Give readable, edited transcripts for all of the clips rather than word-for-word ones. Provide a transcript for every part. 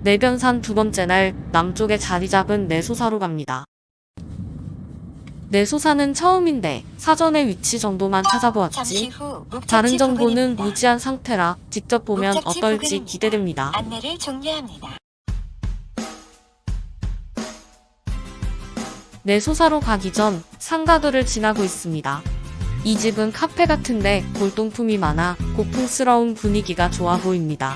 내변산 두 번째 날 남쪽에 자리 잡은 내소사로 갑니다. 내소사는 처음인데 사전의 위치 정도만 찾아보았지 다른 정보는 무지한 상태라 직접 보면 어떨지 기대됩니다. 안내를 종료합니다. 내소사로 가기 전 상가들을 지나고 있습니다. 이 집은 카페 같은데 골동품이 많아 고풍스러운 분위기가 좋아 보입니다.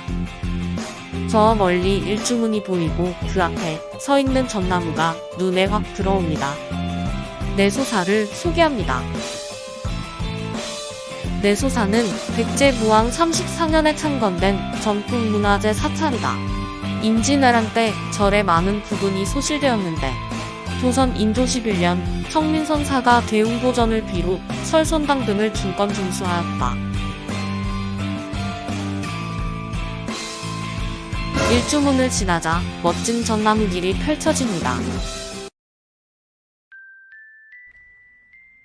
저 멀리 일주문이 보이고 그 앞에 서 있는 전나무가 눈에 확 들어옵니다. 내소사를 소개합니다. 내소사는 백제무왕 34년에 창건된 전통문화재 사찰이다. 임진왜란 때 절에 많은 부분이 소실되었는데 조선 인조 11년 청민선사가 대웅보전을 비롯 설선당 등을 중건 중수하였다. 일주문을 지나자 멋진 전나무 길이 펼쳐집니다.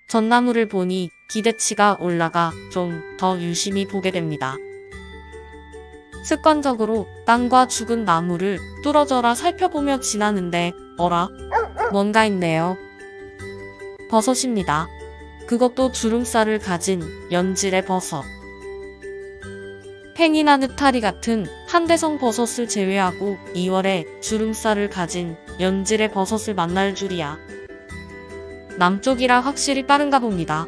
전나무를 보니 기대치가 올라가 좀 더 유심히 보게 됩니다. 습관적으로 땅과 죽은 나무를 뚫어져라 살펴보며 지나는데 어라? 뭔가 있네요. 버섯입니다. 그것도 주름살을 가진 연질의 버섯. 팽이나 느타리 같은 한대성 버섯을 제외하고 2월에 주름살을 가진 연질의 버섯을 만날 줄이야. 남쪽이라 확실히 빠른가 봅니다.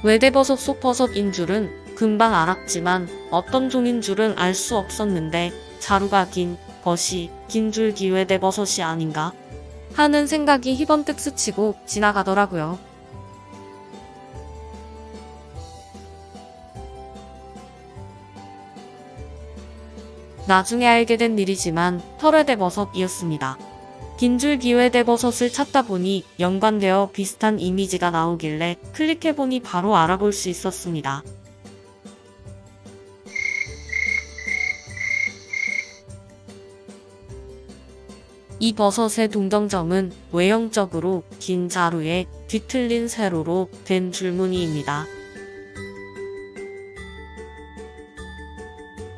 외대버섯 속 버섯인 줄은 금방 알았지만 어떤 종인 줄은 알 수 없었는데 자루가 긴 것이 긴줄기 외대버섯이 아닌가 하는 생각이 희번뜩 스치고 지나가더라고요. 나중에 알게 된 일이지만 털외대버섯이었습니다. 긴줄기외대버섯을 찾다 보니 연관되어 비슷한 이미지가 나오길래 클릭해보니 바로 알아볼 수 있었습니다. 이 버섯의 동정점은 외형적으로 긴 자루에 뒤틀린 세로로 된 줄무늬입니다.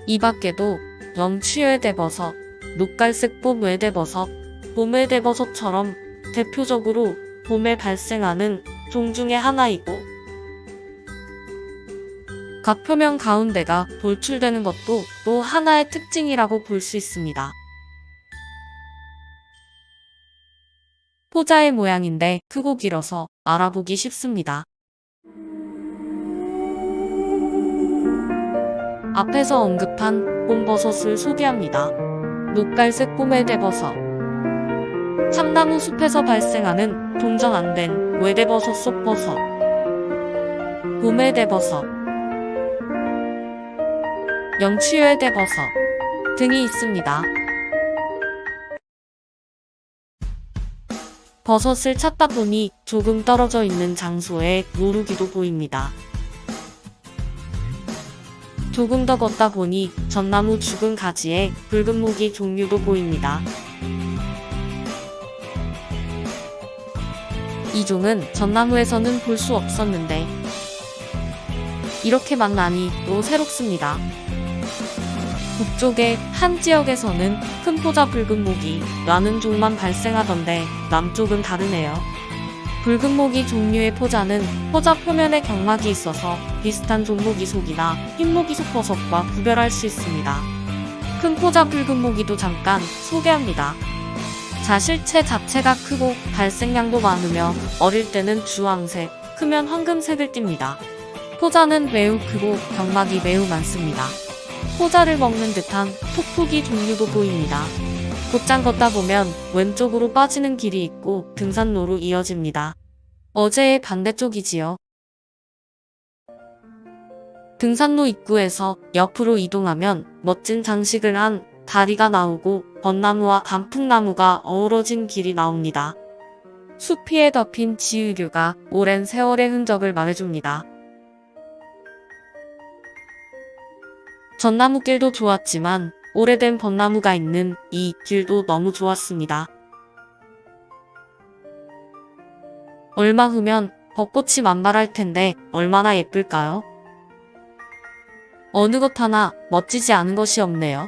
이 밖에도 영취외대버섯, 녹갈색 봄외대버섯, 봄외대버섯처럼 대표적으로 봄에 발생하는 종 중의 하나이고 각 표면 가운데가 돌출되는 것도 또 하나의 특징이라고 볼 수 있습니다. 포자의 모양인데 크고 길어서 알아보기 쉽습니다. 앞에서 언급한 봄버섯을 소개합니다. 녹갈색 봄외대버섯. 참나무 숲에서 발생하는 동정 안 된 외대버섯 속 버섯. 봄외대버섯, 영취외대버섯 등이 있습니다. 버섯을 찾다 보니 조금 떨어져 있는 장소에 모루기도 보입니다. 조금 더 걷다 보니 전나무 죽은 가지에 붉은 모기 종류도 보입니다. 이 종은 전나무에서는 볼 수 없었는데 이렇게 만나니 또 새롭습니다. 북쪽의 한 지역에서는 큰 포자 붉은 모기라는 종만 발생하던데 남쪽은 다르네요. 붉은 모기 종류의 포자는 포자 표면에 경막이 있어서 비슷한 종모기 속이나 흰모기 속 버섯과 구별할 수 있습니다. 큰 포자 붉은 모기도 잠깐 소개합니다. 자실체 자체가 크고 발생량도 많으며 어릴 때는 주황색, 크면 황금색을 띱니다. 포자는 매우 크고 경막이 매우 많습니다. 포자를 먹는 듯한 톡톡이 종류도 보입니다. 곧장 걷다 보면 왼쪽으로 빠지는 길이 있고 등산로로 이어집니다. 어제의 반대쪽이지요. 등산로 입구에서 옆으로 이동하면 멋진 장식을 한 다리가 나오고 벚나무와 단풍나무가 어우러진 길이 나옵니다. 숲이에 덮인 지유류가 오랜 세월의 흔적을 말해줍니다. 전나무길도 좋았지만 오래된 벚나무가 있는 이 길도 너무 좋았습니다. 얼마 후면 벚꽃이 만발할 텐데 얼마나 예쁠까요? 어느 것 하나 멋지지 않은 것이 없네요.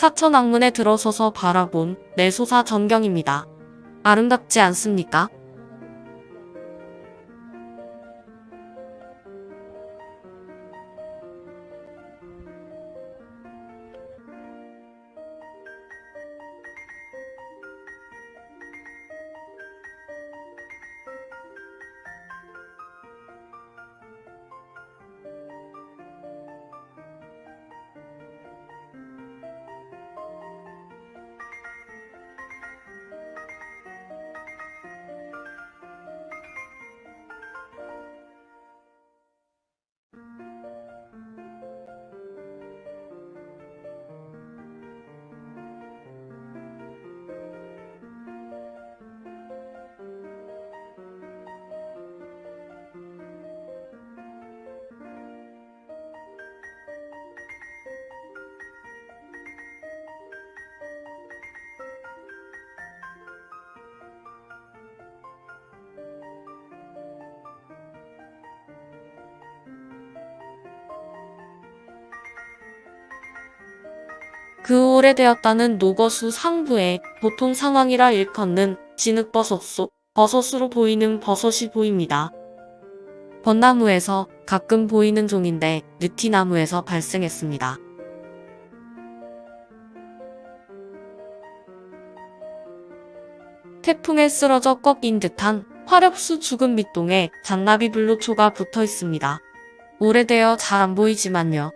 사천왕문에 들어서서 바라본 내소사 전경입니다. 아름답지 않습니까? 그 오래되었다는 노거수 상부에 보통 상황이라 일컫는 진흙버섯 속 버섯으로 보이는 버섯이 보입니다. 벚나무에서 가끔 보이는 종인데 느티나무에서 발생했습니다. 태풍에 쓰러져 꺾인 듯한 화렵수 죽은 밑동에 잔나비 블루초가 붙어 있습니다. 오래되어 잘 안 보이지만요.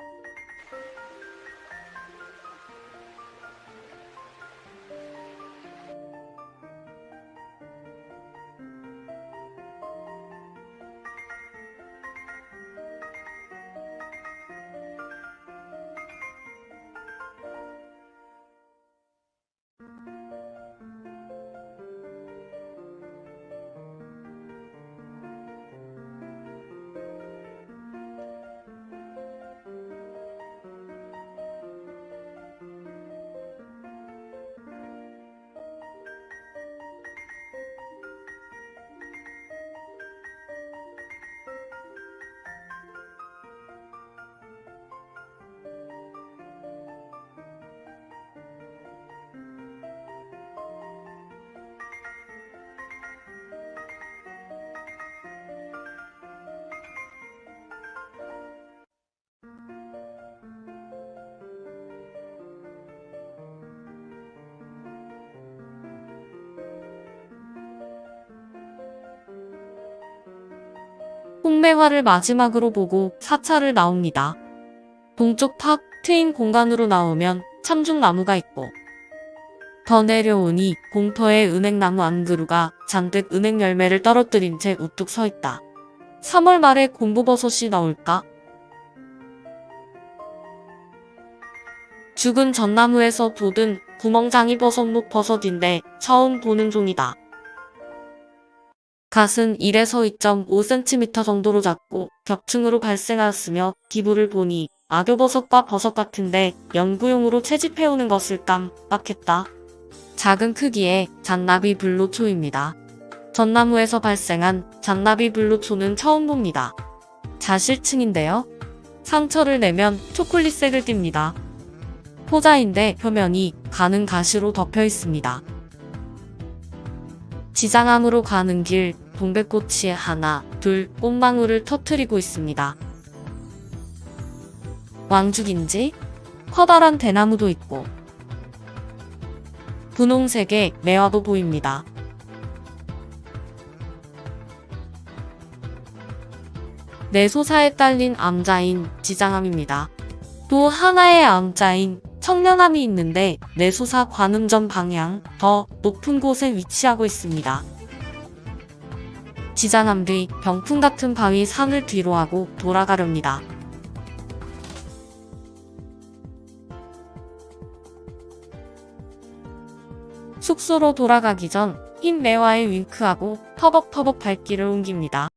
홍매화를 마지막으로 보고 사찰을 나옵니다. 동쪽 탁 트인 공간으로 나오면 참중나무가 있고 더 내려오니 공터에 은행나무 안그루가 잔뜩 은행 열매를 떨어뜨린 채 우뚝 서 있다. 3월 말에 곰보버섯이 나올까? 죽은 전나무에서 돋은 구멍장이 버섯목 버섯인데 처음 보는 종이다. 갓은 1에서 2.5cm 정도로 작고 격층으로 발생하였으며 기부를 보니 악교버섯과 버섯 같은데 연구용으로 채집해오는 것을 깜빡했다. 작은 크기의 잔나비 블루초입니다. 전나무에서 발생한 잔나비 블루초는 처음 봅니다. 자실층인데요. 상처를 내면 초콜릿색을 띱니다. 포자인데 표면이 가는 가시로 덮여 있습니다. 지장암으로 가는 길 동백꽃이 하나, 둘 꽃망울을 터뜨리고 있습니다. 왕죽인지 커다란 대나무도 있고 분홍색의 매화도 보입니다. 내소사에 딸린 암자인 지장암입니다. 또 하나의 암자인 청량암이 있는데 내소사 관음전 방향 더 높은 곳에 위치하고 있습니다. 지장암 뒤 병풍 같은 바위 산을 뒤로하고 돌아가렵니다. 숙소로 돌아가기 전 흰 매화에 윙크하고 터벅터벅 발길을 옮깁니다.